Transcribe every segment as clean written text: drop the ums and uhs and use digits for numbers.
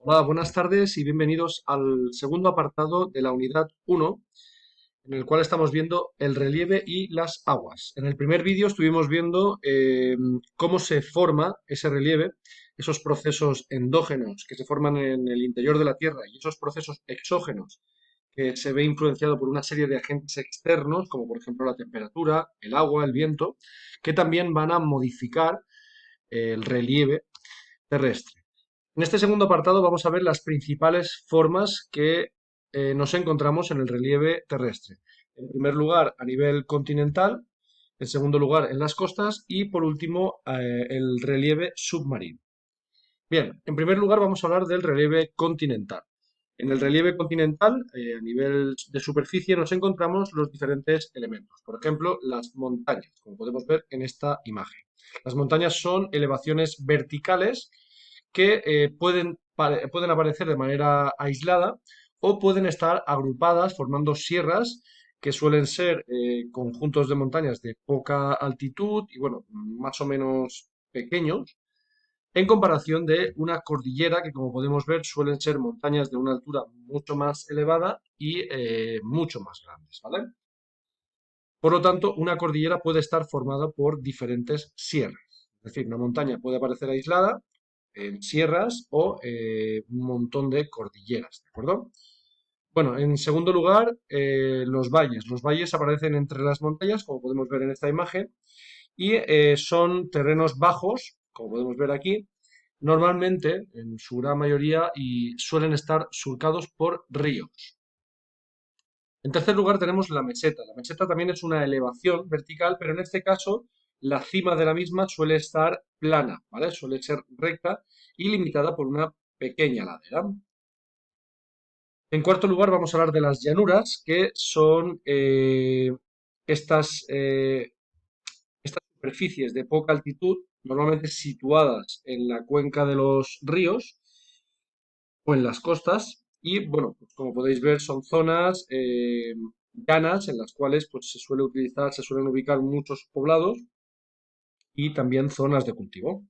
Hola, buenas tardes y bienvenidos al segundo apartado de la unidad 1, en el cual estamos viendo el relieve y las aguas. En el primer vídeo estuvimos viendo cómo se forma ese relieve, esos procesos endógenos que se forman en el interior de la Tierra y esos procesos exógenos que se ve influenciado por una serie de agentes externos, como por ejemplo la temperatura, el agua, el viento, que también van a modificar el relieve terrestre. En este segundo apartado vamos a ver las principales formas que nos encontramos en el relieve terrestre. En primer lugar, a nivel continental, en segundo lugar, en las costas y por último, el relieve submarino. Bien, en primer lugar vamos a hablar del relieve continental. En el relieve continental, a nivel de superficie, nos encontramos los diferentes elementos. Por ejemplo, las montañas, como podemos ver en esta imagen. Las montañas son elevaciones verticales que pueden aparecer de manera aislada o pueden estar agrupadas formando sierras que suelen ser conjuntos de montañas de poca altitud y, bueno, más o menos pequeños en comparación de una cordillera que, como podemos ver, suelen ser montañas de una altura mucho más elevada y mucho más grandes, ¿vale? Por lo tanto, una cordillera puede estar formada por diferentes sierras. Es decir, una montaña puede aparecer aislada en sierras o un montón de cordilleras, ¿de acuerdo? Bueno, en segundo lugar, los valles. Los valles aparecen entre las montañas, como podemos ver en esta imagen, y son terrenos bajos, como podemos ver aquí, normalmente, en su gran mayoría, y suelen estar surcados por ríos. En tercer lugar tenemos la meseta. La meseta también es una elevación vertical, pero en este caso la cima de la misma suele estar plana, ¿vale? Suele ser recta y limitada por una pequeña ladera. En cuarto lugar vamos a hablar de las llanuras, que son estas, estas superficies de poca altitud, normalmente situadas en la cuenca de los ríos o en las costas. Y bueno, pues como podéis ver, son zonas llanas en las cuales pues, se suelen ubicar muchos poblados y también zonas de cultivo.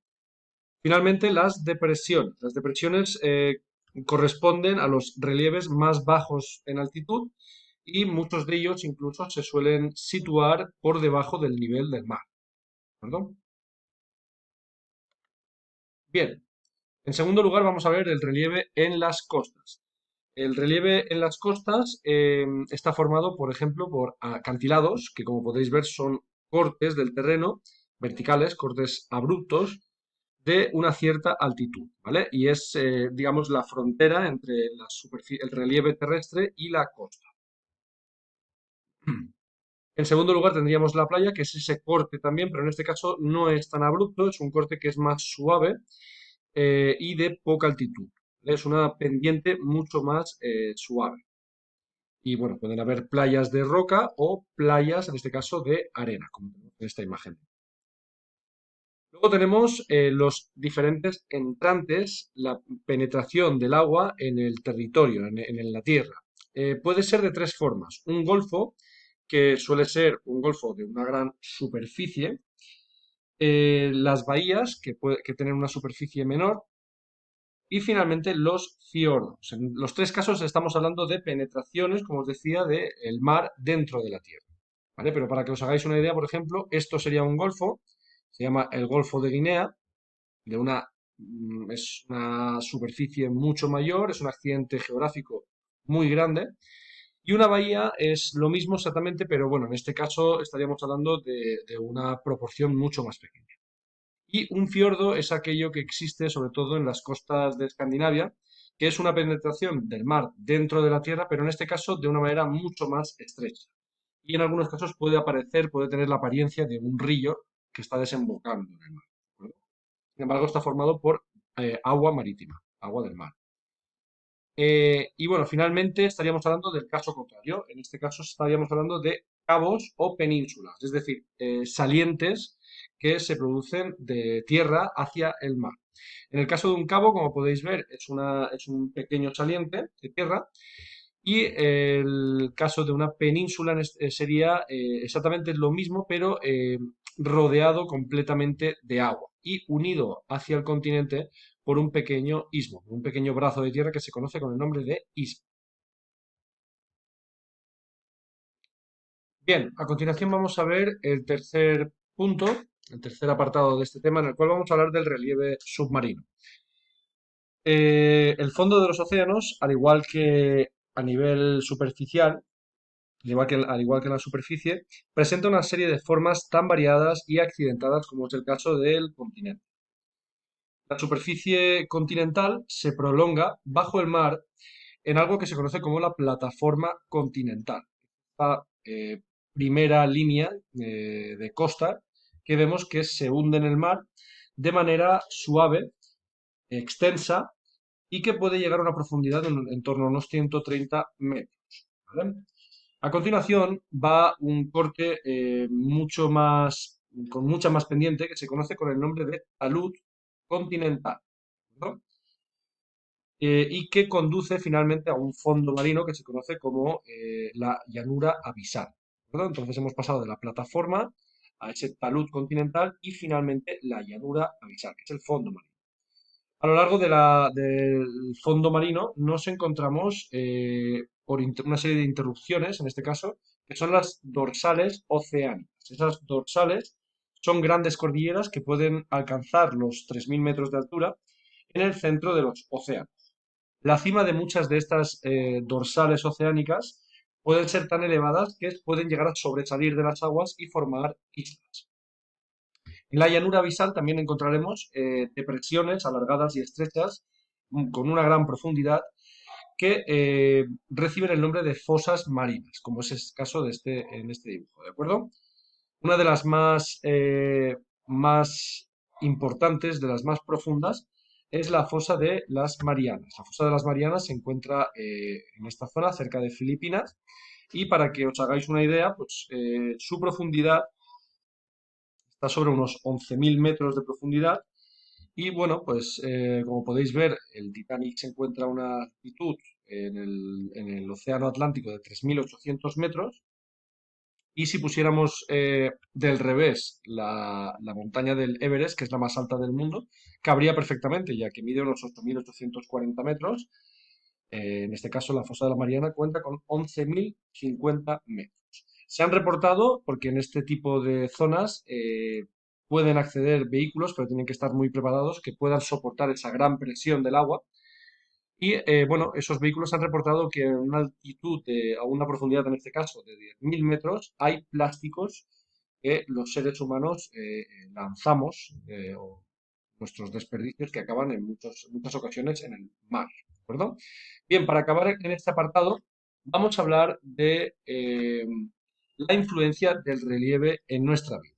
Finalmente, las depresiones. Las depresiones corresponden a los relieves más bajos en altitud y muchos de ellos incluso se suelen situar por debajo del nivel del mar. ¿De acuerdo? Bien, en segundo lugar vamos a ver el relieve en las costas. El relieve en las costas está formado, por ejemplo, por acantilados, que como podéis ver son cortes del terreno, verticales, cortes abruptos, de una cierta altitud, ¿vale? Y es, digamos, la frontera entre el relieve terrestre y la costa. En segundo lugar tendríamos la playa, que es ese corte también, pero en este caso no es tan abrupto, es un corte que es más suave y de poca altitud. Es una pendiente mucho más suave. Y bueno, pueden haber playas de roca o playas, en este caso, de arena, como tenemos en esta imagen. Luego tenemos los diferentes entrantes, la penetración del agua en el territorio, en la tierra. Puede ser de tres formas. Un golfo, que suele ser un golfo de una gran superficie. Las bahías, que tienen una superficie menor. Y finalmente los fiordos. En los tres casos estamos hablando de penetraciones, como os decía, del mar dentro de la tierra. ¿Vale? Pero para que os hagáis una idea, por ejemplo, esto sería un golfo, se llama el Golfo de Guinea, es una superficie mucho mayor, es un accidente geográfico muy grande. Y una bahía es lo mismo exactamente, pero bueno, en este caso estaríamos hablando de una proporción mucho más pequeña. Y un fiordo es aquello que existe sobre todo en las costas de Escandinavia, que es una penetración del mar dentro de la tierra, pero en este caso de una manera mucho más estrecha. Y en algunos casos puede tener la apariencia de un río que está desembocando en el mar. ¿De acuerdo? Sin embargo, está formado por agua marítima, agua del mar. Y bueno, finalmente estaríamos hablando del caso contrario. En este caso estaríamos hablando de cabos o penínsulas, es decir, salientes que se producen de tierra hacia el mar. En el caso de un cabo, como podéis ver, es un pequeño saliente de tierra y el caso de una península sería exactamente lo mismo, pero rodeado completamente de agua y unido hacia el continente por un pequeño istmo, un pequeño brazo de tierra que se conoce con el nombre de istmo. Bien, a continuación vamos a ver el tercer punto, el tercer apartado de este tema, en el cual vamos a hablar del relieve submarino. El fondo de los océanos, al igual que a nivel superficial, al igual que en la superficie, presenta una serie de formas tan variadas y accidentadas como es el caso del continente. La superficie continental se prolonga bajo el mar en algo que se conoce como la plataforma continental. Esta primera línea de costa que vemos que se hunde en el mar de manera suave, extensa y que puede llegar a una profundidad en torno a unos 130 metros. ¿Vale? A continuación va un corte con mucha más pendiente que se conoce con el nombre de talud continental, ¿no? Y que conduce finalmente a un fondo marino que se conoce como la llanura abisal, ¿de Entonces hemos pasado de la plataforma a ese talud continental y finalmente la llanura abisal, que es el fondo marino. A lo largo del fondo marino nos encontramos una serie de interrupciones, en este caso, que son las dorsales oceánicas. Esas dorsales son grandes cordilleras que pueden alcanzar los 3.000 metros de altura en el centro de los océanos. La cima de muchas de estas dorsales oceánicas pueden ser tan elevadas que pueden llegar a sobresalir de las aguas y formar islas. En la llanura abisal también encontraremos depresiones alargadas y estrechas con una gran profundidad que reciben el nombre de fosas marinas, como es el caso en este dibujo, ¿de acuerdo? Una de las más importantes, de las más profundas, es la fosa de las Marianas. La fosa de las Marianas se encuentra en esta zona, cerca de Filipinas, y para que os hagáis una idea, pues su profundidad está sobre unos 11.000 metros de profundidad. Y bueno, pues como podéis ver, el Titanic se encuentra a una altitud en el Océano Atlántico de 3.800 metros. Y si pusiéramos del revés la montaña del Everest, que es la más alta del mundo, cabría perfectamente, ya que mide unos 8.840 metros. En este caso, la fosa de la Mariana cuenta con 11.050 metros. Se han reportado, porque en este tipo de zonas pueden acceder vehículos, pero tienen que estar muy preparados, que puedan soportar esa gran presión del agua. Y bueno, esos vehículos han reportado que a una altitud, a una profundidad en este caso de 10.000 metros, hay plásticos que los seres humanos lanzamos, o nuestros desperdicios que acaban en muchas ocasiones en el mar. ¿De acuerdo? Bien, para acabar en este apartado, vamos a hablar de la influencia del relieve en nuestra vida.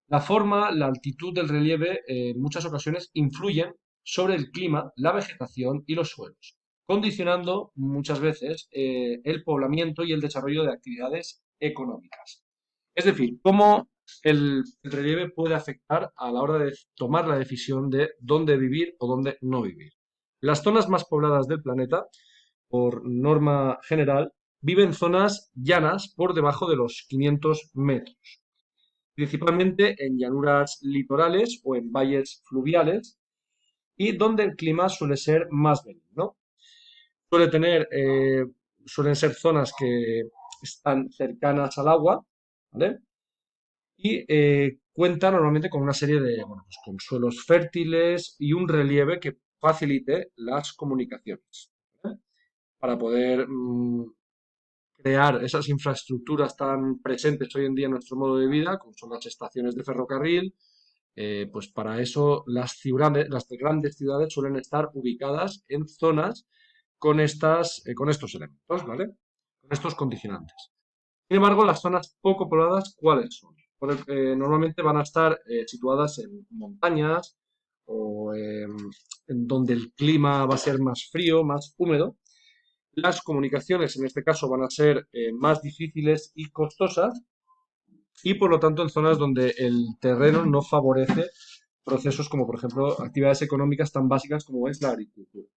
La forma, la altitud del relieve en muchas ocasiones influyen sobre el clima, la vegetación y los suelos, condicionando muchas veces el poblamiento y el desarrollo de actividades económicas. Es decir, cómo el relieve puede afectar a la hora de tomar la decisión de dónde vivir o dónde no vivir. Las zonas más pobladas del planeta, por norma general, viven zonas llanas por debajo de los 500 metros, principalmente en llanuras litorales o en valles fluviales y donde el clima suele ser más benigno. Suele tener, suelen ser zonas que están cercanas al agua, ¿vale? Y cuenta normalmente con una serie de, bueno, pues con suelos fértiles y un relieve que facilite las comunicaciones, ¿vale? Para poder crear esas infraestructuras tan presentes hoy en día en nuestro modo de vida, como son las estaciones de ferrocarril. Pues para eso las grandes ciudades suelen estar ubicadas en zonas con estos elementos, ¿vale? Con estos condicionantes. Sin embargo, las zonas poco pobladas, ¿cuáles son? Normalmente van a estar situadas en montañas o en donde el clima va a ser más frío, más húmedo. Las comunicaciones en este caso van a ser más difíciles y costosas y por lo tanto en zonas donde el terreno no favorece procesos como por ejemplo actividades económicas tan básicas como es la agricultura.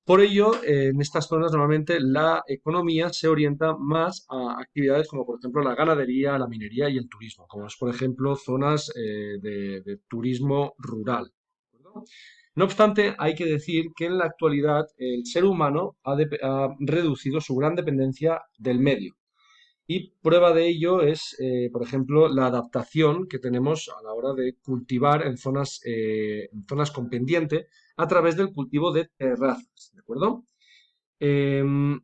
Por ello, en estas zonas normalmente la economía se orienta más a actividades como por ejemplo la ganadería, la minería y el turismo, como es por ejemplo zonas de turismo rural. ¿De acuerdo? No obstante, hay que decir que en la actualidad el ser humano ha reducido su gran dependencia del medio. Y prueba de ello es, por ejemplo, la adaptación que tenemos a la hora de cultivar en zonas con pendiente a través del cultivo de terrazas, ¿de acuerdo? Em,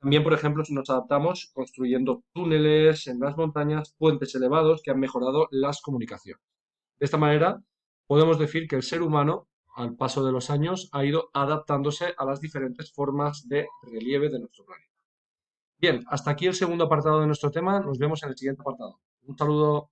También, por ejemplo, si nos adaptamos construyendo túneles en las montañas, puentes elevados que han mejorado las comunicaciones. De esta manera, podemos decir que el ser humano, al paso de los años, ha ido adaptándose a las diferentes formas de relieve de nuestro planeta. Bien, hasta aquí el segundo apartado de nuestro tema. Nos vemos en el siguiente apartado. Un saludo.